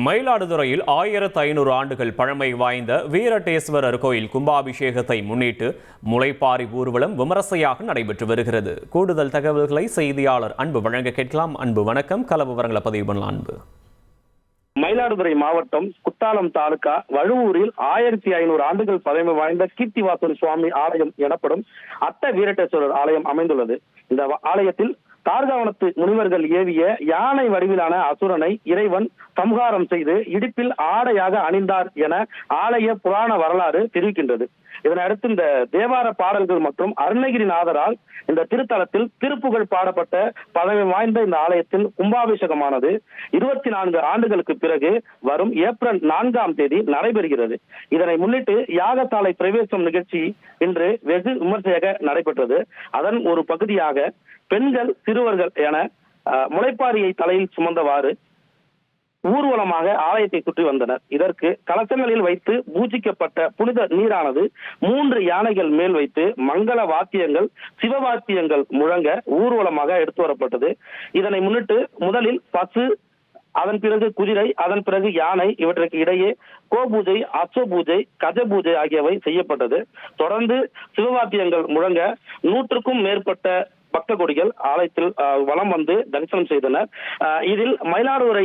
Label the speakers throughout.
Speaker 1: மயிலாடுதுறையில் 1500 ஆண்டுகள் பழமை வாய்ந்த வீரட்டேஸ்வரர் கோயில் கும்பாபிஷேகத்தை முன்னிட்டு முளைப்பாரி ஊர்வலம் விமரிசையாக நடைபெற்று வருகிறது. கூடுதல் தகவல்களை செய்தியாளர் அன்பு வழங்க கேட்கலாம். அன்பு வணக்கம். கள விவரங்களை பதிவு பண்ணலாம். அன்பு.
Speaker 2: மயிலாடுதுறை மாவட்டம் குத்தாலம் தாலுகா வழுவூரில் 1500 ஆண்டுகள் பழமை வாய்ந்த கீர்த்திவாசன் சுவாமி ஆலயம் எனப்படும் அட்ட வீரட்டேஸ்வரர் ஆலயம் அமைந்துள்ளது. இந்த ஆலயத்தில் தார்காவனத்து முனிவர்கள் ஏவிய யானை வடிவிலான அசுரனை இறைவன் சம்ஹாரம் செய்து இடுப்பில் ஆடையாக அணிந்தார் என ஆலய புராண வரலாறு தெரிவிக்கின்றது. இதனையடுத்து இந்த தேவார பாடல்கள் மற்றும் அருணகிரிநாதரால் இந்த திருத்தலத்தில் திருப்புகழ் பாடப்பட்ட பழமை வாய்ந்த இந்த ஆலயத்தில் கும்பாபிஷேகமானது 24 ஆண்டுகளுக்கு பிறகு வரும் ஏப்ரல் 4ஆம் தேதி நடைபெறுகிறது. இதனை முன்னிட்டு யாகசாலை பிரவேசம் நிகழ்ச்சி இன்று வெகு விமர்சையாக நடைபெற்றது. அதன் ஒரு பகுதியாக பெண்கள் சிறுவர்கள் என முளைப்பாரியை தலையில் சுமந்தவாறு ஊர்வலமாக ஆலயத்தை சுற்றி வந்தனர். இதற்கு கலசங்களில் வைத்து பூஜிக்கப்பட்ட புனித நீரானது 3 யானைகள் மேல் வைத்து மங்கள வாத்தியங்கள் சிவவாத்தியங்கள் முழங்க ஊர்வலமாக எடுத்து வரப்பட்டது. இதனை முன்னிட்டு முதலில் பசு, அதன் பிறகு குதிரை, அதன் பிறகு யானை, இவற்றுக்கு இடையே கோபூஜை, அஸ்வ பூஜை, கஜ பூஜை ஆகியவை செய்யப்பட்டது. தொடர்ந்து சிவவாத்தியங்கள் முழங்க 100க்கும் மேற்பட்ட பக்த கொடிகள் ஆலயத்தில் வலம் வந்து தரிசனம் செய்தனர். இதில் மயிலாடுதுறை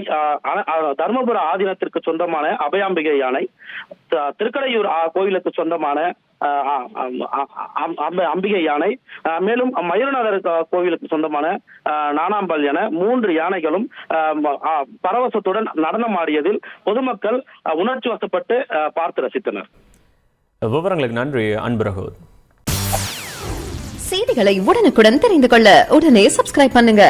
Speaker 2: தர்மபுர ஆதீனத்திற்கு சொந்தமான அபயாம்பிகை யானை, திருக்கடையூர் கோயிலுக்கு சொந்தமான அம்பிகை யானை, மேலும் மயூரநகர் கோவிலுக்கு சொந்தமான நானாம்பல் என 3 யானைகளும் பரவசத்துடன் நடனம் ஆடியதில் பொதுமக்கள் உணர்ச்சி வசப்பட்டு பார்த்து ரசித்தனர்.
Speaker 1: விவரங்களுக்கு நன்றி அன்பு.
Speaker 3: செய்திகளை உடனுக்குடன் தெரிந்து கொள்ள உடனே சப்ஸ்கிரைப் பண்ணுங்க.